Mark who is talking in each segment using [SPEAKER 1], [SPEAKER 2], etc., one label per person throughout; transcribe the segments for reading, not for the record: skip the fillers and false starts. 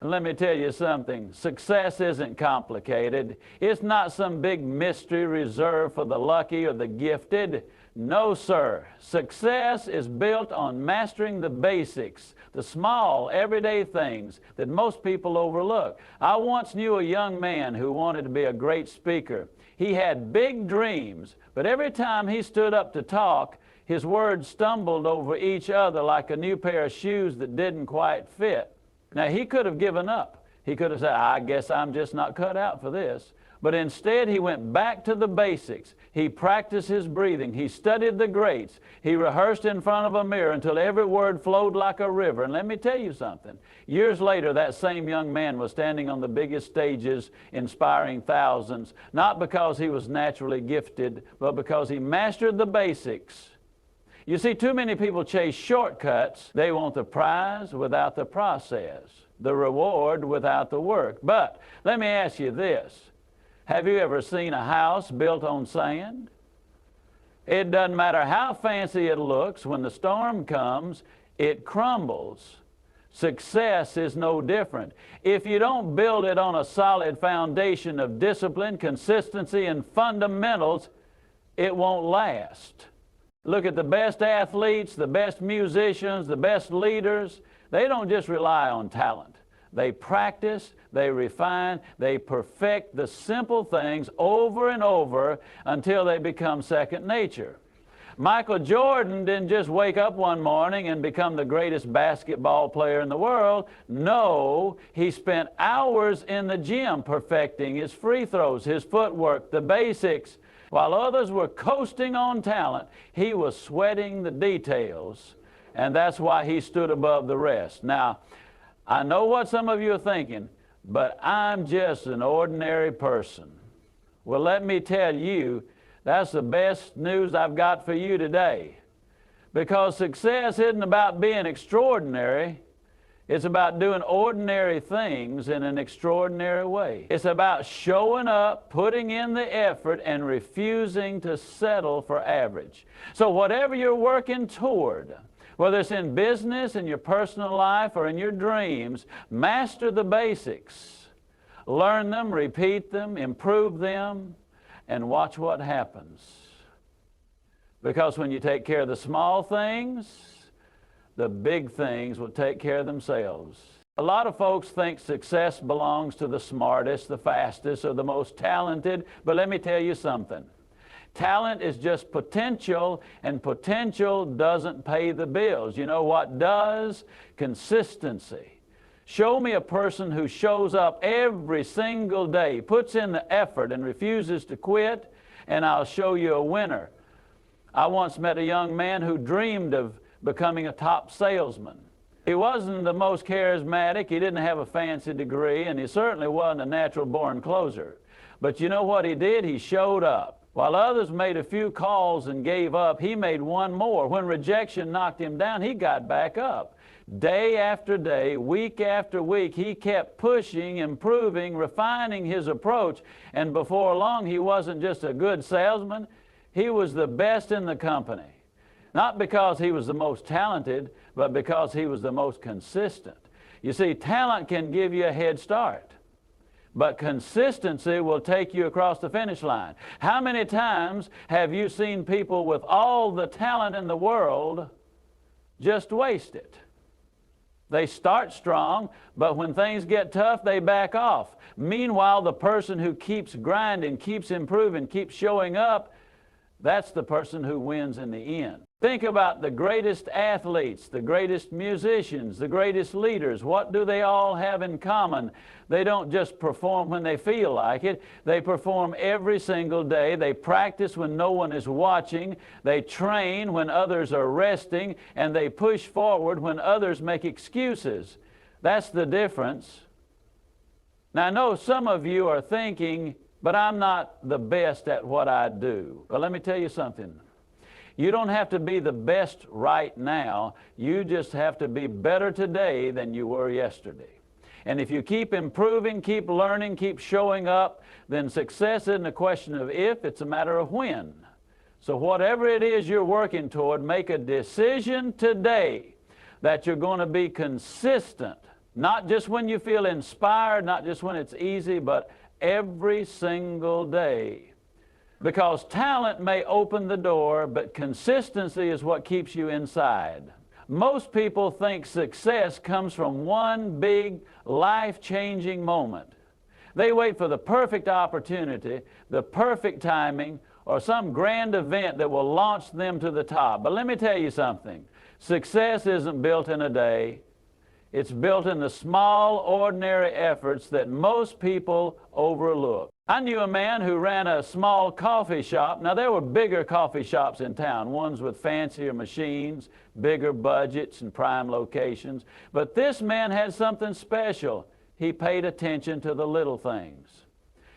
[SPEAKER 1] Let me tell you something. Success isn't complicated. It's not some big mystery reserved for the lucky or the gifted. No, sir. Success is built on mastering the basics, the small, everyday things that most people overlook. I once knew a young man who wanted to be a great speaker. He had big dreams, but every time he stood up to talk, his words stumbled over each other like a new pair of shoes that didn't quite fit. Now, he could have given up. He could have said, I guess I'm just not cut out for this. But instead, he went back to the basics. He practiced his breathing. He studied the greats. He rehearsed in front of a mirror until every word flowed like a river. And let me tell you something. Years later, that same young man was standing on the biggest stages, inspiring thousands, not because he was naturally gifted, but because he mastered the basics. You see, too many people chase shortcuts. They want the prize without the process, the reward without the work. But let me ask you this. Have you ever seen a house built on sand? It doesn't matter how fancy it looks, when the storm comes, it crumbles. Success is no different. If you don't build it on a solid foundation of discipline, consistency, and fundamentals, it won't last. Look at the best athletes, the best musicians, the best leaders. They don't just rely on talent. They practice, they refine, they perfect the simple things over and over until they become second nature. Michael Jordan didn't just wake up one morning and become the greatest basketball player in the world. No, he spent hours in the gym perfecting his free throws, his footwork, the basics. While others were coasting on talent, he was sweating the details, and that's why he stood above the rest. Now, I know what some of you are thinking, but I'm just an ordinary person. Well, let me tell you, that's the best news I've got for you today. Because success isn't about being extraordinary. It's about doing ordinary things in an extraordinary way. It's about showing up, putting in the effort, and refusing to settle for average. So whatever you're working toward, whether it's in business, in your personal life, or in your dreams, master the basics. Learn them, repeat them, improve them, and watch what happens. Because when you take care of the small things, the big things will take care of themselves. A lot of folks think success belongs to the smartest, the fastest, or the most talented, but let me tell you something. Talent is just potential, and potential doesn't pay the bills. You know what does? Consistency. Show me a person who shows up every single day, puts in the effort, and refuses to quit, and I'll show you a winner. I once met a young man who dreamed of becoming a top salesman. He wasn't the most charismatic, he didn't have a fancy degree, and he certainly wasn't a natural-born closer. But you know what he did? He showed up. While others made a few calls and gave up, he made one more. When rejection knocked him down, he got back up. Day after day, week after week, he kept pushing, improving, refining his approach, and before long, he wasn't just a good salesman, he was the best in the company. Not because he was the most talented, but because he was the most consistent. You see, talent can give you a head start, but consistency will take you across the finish line. How many times have you seen people with all the talent in the world just waste it? They start strong, but when things get tough, they back off. Meanwhile, the person who keeps grinding, keeps improving, keeps showing up, that's the person who wins in the end. Think about the greatest athletes, the greatest musicians, the greatest leaders. What do they all have in common? They don't just perform when they feel like it. They perform every single day. They practice when no one is watching. They train when others are resting. And they push forward when others make excuses. That's the difference. Now, I know some of you are thinking, but I'm not the best at what I do. Well, let me tell you something. You don't have to be the best right now. You just have to be better today than you were yesterday. And if you keep improving, keep learning, keep showing up, then success isn't a question of if, it's a matter of when. So whatever it is you're working toward, make a decision today that you're going to be consistent, Not just when you feel inspired, not just when it's easy, but every single day. Because talent may open the door, but consistency is what keeps you inside. Most people think success comes from one big life-changing moment. They wait for the perfect opportunity, the perfect timing, or some grand event that will launch them to the top. But let me tell you something. Success isn't built in a day. It's built in the small, ordinary efforts that most people overlook. I knew a man who ran a small coffee shop. Now, there were bigger coffee shops in town, ones with fancier machines, bigger budgets, and prime locations. But this man had something special. He paid attention to the little things.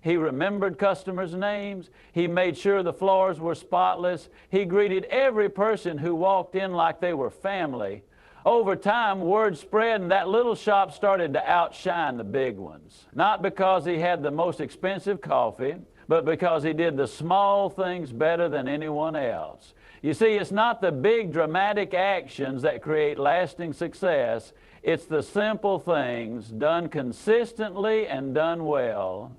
[SPEAKER 1] He remembered customers' names. He made sure the floors were spotless. He greeted every person who walked in like they were family. Over time, word spread, and that little shop started to outshine the big ones. Not because he had the most expensive coffee, but because he did the small things better than anyone else. You see, it's not the big dramatic actions that create lasting success. It's the simple things done consistently and done well.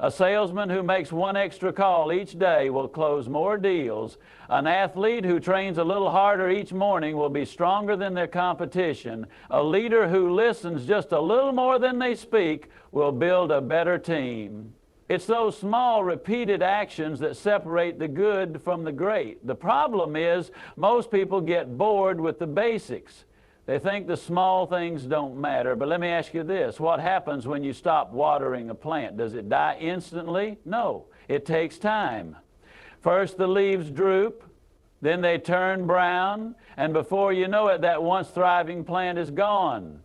[SPEAKER 1] A salesman who makes one extra call each day will close more deals. An athlete who trains a little harder each morning will be stronger than their competition. A leader who listens just a little more than they speak will build a better team. It's those small, repeated actions that separate the good from the great. The problem is most people get bored with the basics. They think the small things don't matter. But let me ask you this. What happens when you stop watering a plant? Does it die instantly? No. It takes time. First the leaves droop, then they turn brown, and before you know it, that once thriving plant is gone.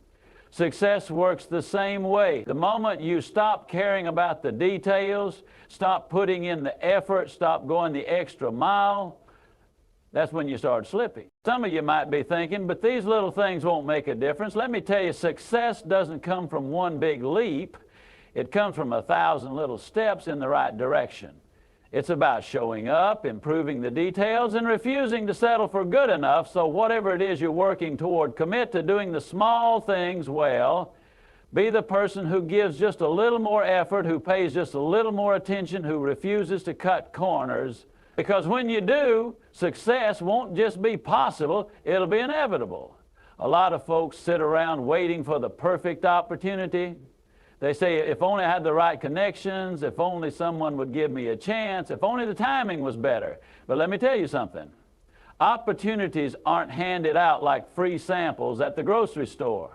[SPEAKER 1] Success works the same way. The moment you stop caring about the details, stop putting in the effort, stop going the extra mile, that's when you start slipping. Some of you might be thinking, but these little things won't make a difference. Let me tell you, success doesn't come from one big leap. It comes from 1,000 little steps in the right direction. It's about showing up, improving the details, and refusing to settle for good enough. So whatever it is you're working toward, commit to doing the small things well. Be the person who gives just a little more effort, who pays just a little more attention, who refuses to cut corners. Because when you do, success won't just be possible, it'll be inevitable. A lot of folks sit around waiting for the perfect opportunity. They say, if only I had the right connections, if only someone would give me a chance, if only the timing was better. But let me tell you something. Opportunities aren't handed out like free samples at the grocery store.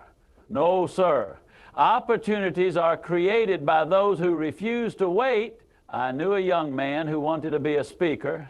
[SPEAKER 1] No, sir. Opportunities are created by those who refuse to wait. I knew a young man who wanted to be a speaker.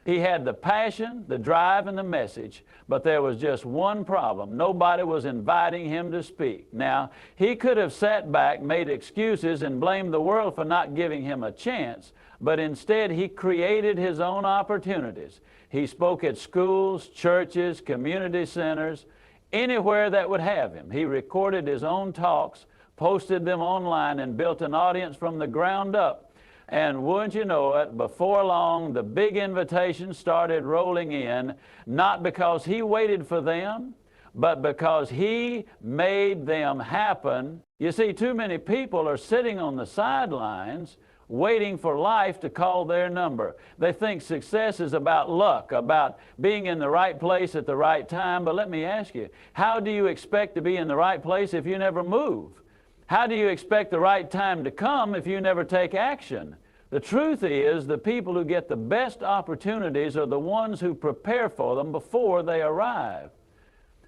[SPEAKER 1] He had the passion, the drive, and the message, but there was just one problem. Nobody was inviting him to speak. Now, he could have sat back, made excuses, and blamed the world for not giving him a chance, but instead he created his own opportunities. He spoke at schools, churches, community centers, anywhere that would have him. He recorded his own talks, posted them online, and built an audience from the ground up. And wouldn't you know it, before long, the big invitations started rolling in, not because he waited for them, but because he made them happen. You see, too many people are sitting on the sidelines waiting for life to call their number. They think success is about luck, about being in the right place at the right time. But let me ask you, how do you expect to be in the right place if you never move? How do you expect the right time to come if you never take action? The truth is, the people who get the best opportunities are the ones who prepare for them before they arrive.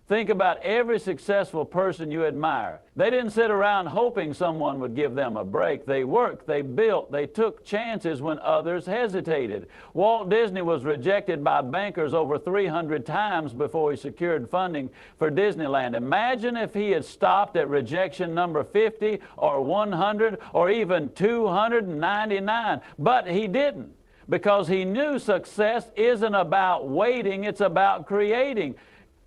[SPEAKER 1] Think about every successful person you admire. They didn't sit around hoping someone would give them a break. They worked, they built, they took chances when others hesitated. Walt Disney was rejected by bankers over 300 times before he secured funding for Disneyland. Imagine if he had stopped at rejection number 50 or 100 or even 299. But he didn't, because he knew success isn't about waiting, it's about creating.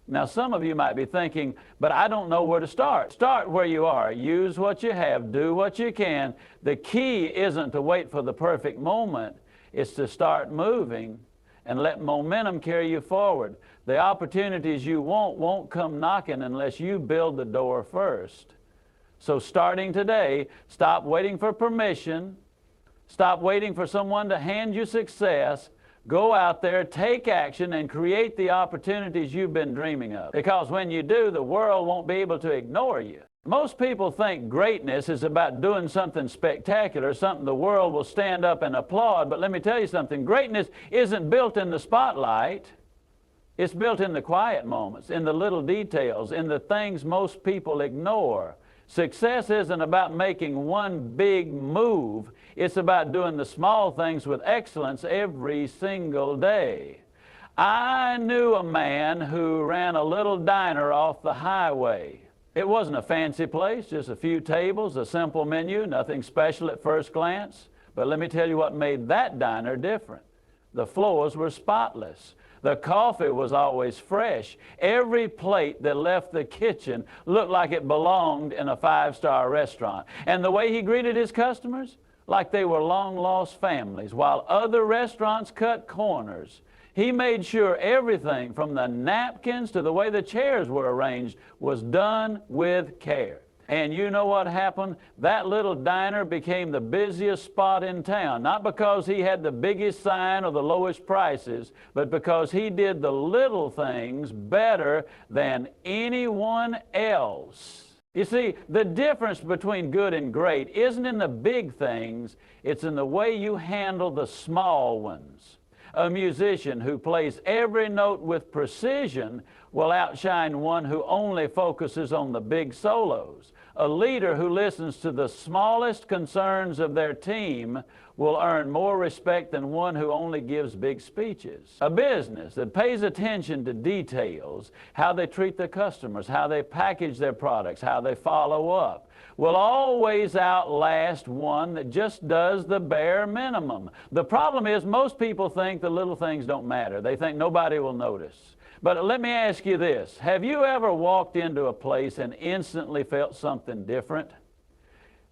[SPEAKER 1] Now, some of you might be thinking, but I don't know where to start. Start where you are. Use what you have. Do what you can. The key isn't to wait for the perfect moment. It's to start moving and let momentum carry you forward. The opportunities you want won't come knocking unless you build the door first. So starting today, stop waiting for permission. Stop waiting for someone to hand you success. Go out there, take action, and create the opportunities you've been dreaming of. Because when you do, the world won't be able to ignore you. Most people think greatness is about doing something spectacular, something the world will stand up and applaud. But let me tell you something. Greatness isn't built in the spotlight. It's built in the quiet moments, in the little details, in the things most people ignore. Success isn't about making one big move. It's about doing the small things with excellence every single day. I knew a man who ran a little diner off the highway. It wasn't a fancy place, just a few tables, a simple menu, nothing special at first glance. But let me tell you what made that diner different. The floors were spotless. The coffee was always fresh. Every plate that left the kitchen looked like it belonged in a five-star restaurant. And the way he greeted his customers, like they were long-lost families, while other restaurants cut corners. He made sure everything from the napkins to the way the chairs were arranged was done with care. And you know what happened? That little diner became the busiest spot in town, not because he had the biggest sign or the lowest prices, but because he did the little things better than anyone else. You see, the difference between good and great isn't in the big things, it's in the way you handle the small ones. A musician who plays every note with precision will outshine one who only focuses on the big solos. A leader who listens to the smallest concerns of their team will earn more respect than one who only gives big speeches. A business that pays attention to details, how they treat their customers, how they package their products, how they follow up, will always outlast one that just does the bare minimum. The problem is most people think the little things don't matter. They think nobody will notice. But let me ask you this. Have you ever walked into a place and instantly felt something different?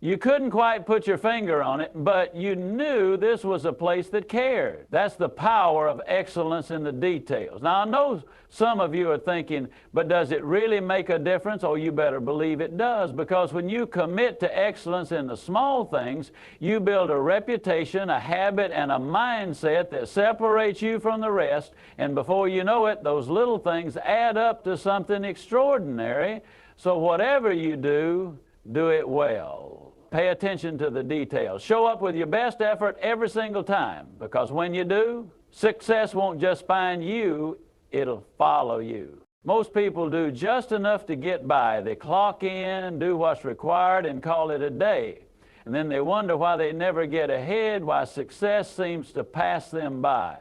[SPEAKER 1] You couldn't quite put your finger on it, but you knew this was a place that cared. That's the power of excellence in the details. Now, I know some of you are thinking, but does it really make a difference? Oh, you better believe it does, because when you commit to excellence in the small things, you build a reputation, a habit, and a mindset that separates you from the rest, and before you know it, those little things add up to something extraordinary. So whatever you do, do it well. Pay attention to the details. Show up with your best effort every single time, because when you do, success won't just find you, it'll follow you. Most people do just enough to get by. They clock in, do what's required, and call it a day. And then they wonder why they never get ahead, why success seems to pass them by.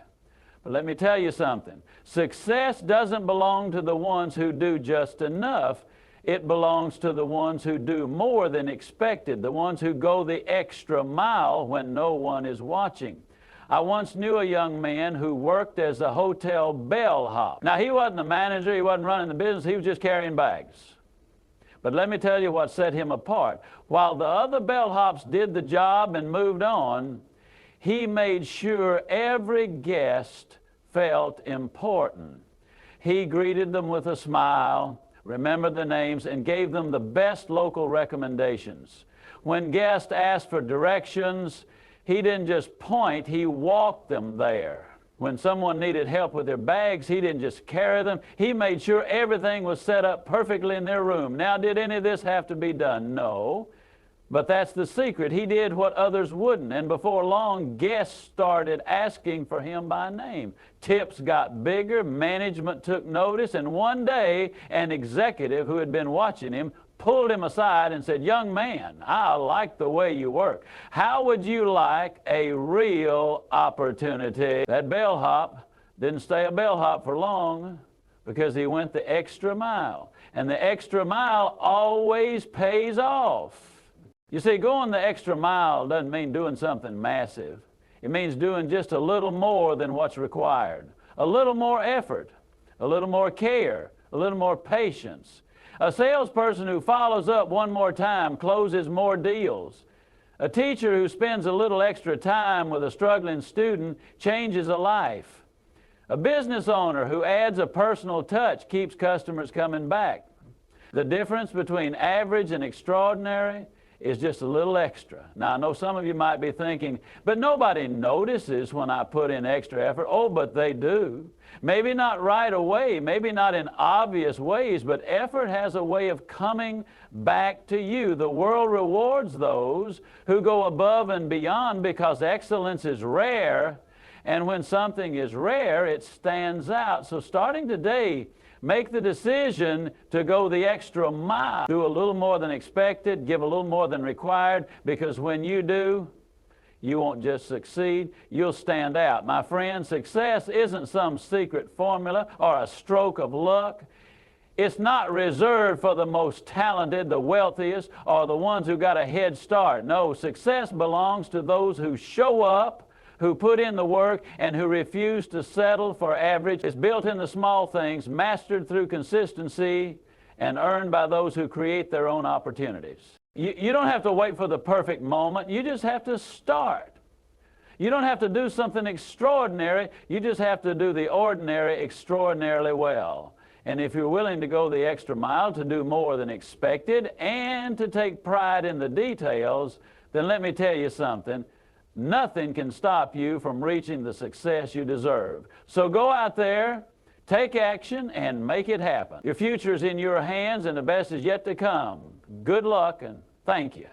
[SPEAKER 1] But let me tell you something. Success doesn't belong to the ones who do just enough. It belongs to the ones who do more than expected, the ones who go the extra mile when no one is watching. I once knew a young man who worked as a hotel bellhop. Now, he wasn't the manager, he wasn't running the business, he was just carrying bags. But let me tell you what set him apart. While the other bellhops did the job and moved on, he made sure every guest felt important. He greeted them with a smile, remembered the names, and gave them the best local recommendations. When guests asked for directions, he didn't just point, he walked them there. When someone needed help with their bags, he didn't just carry them, he made sure everything was set up perfectly in their room. Now, did any of this have to be done? No. But that's the secret. He did what others wouldn't, and before long, guests started asking for him by name. Tips got bigger, management took notice, and one day, an executive who had been watching him pulled him aside and said, "Young man, I like the way you work. How would you like a real opportunity?" That bellhop didn't stay a bellhop for long, because he went the extra mile. And the extra mile always pays off. You see, going the extra mile doesn't mean doing something massive. It means doing just a little more than what's required. A little more effort, a little more care, a little more patience. A salesperson who follows up one more time closes more deals. A teacher who spends a little extra time with a struggling student changes a life. A business owner who adds a personal touch keeps customers coming back. The difference between average and extraordinary is just a little extra. Now, I know some of you might be thinking, but nobody notices when I put in extra effort. Oh, but they do. Maybe not right away, maybe not in obvious ways, but effort has a way of coming back to you. The world rewards those who go above and beyond because excellence is rare, and when something is rare, it stands out. So starting today, make the decision to go the extra mile. Do a little more than expected, give a little more than required, because when you do, you won't just succeed, you'll stand out. My friend, success isn't some secret formula or a stroke of luck. It's not reserved for the most talented, the wealthiest, or the ones who got a head start. No, success belongs to those who show up, who put in the work, and who refuse to settle for average. It's built in the small things, mastered through consistency, and earned by those who create their own opportunities. You don't have to wait for the perfect moment. You just have to start. You don't have to do something extraordinary. You just have to do the ordinary extraordinarily well. And if you're willing to go the extra mile, to do more than expected, and to take pride in the details, then let me tell you something. Nothing can stop you from reaching the success you deserve. So go out there, take action, and make it happen. Your future is in your hands, and the best is yet to come. Good luck, and thank you.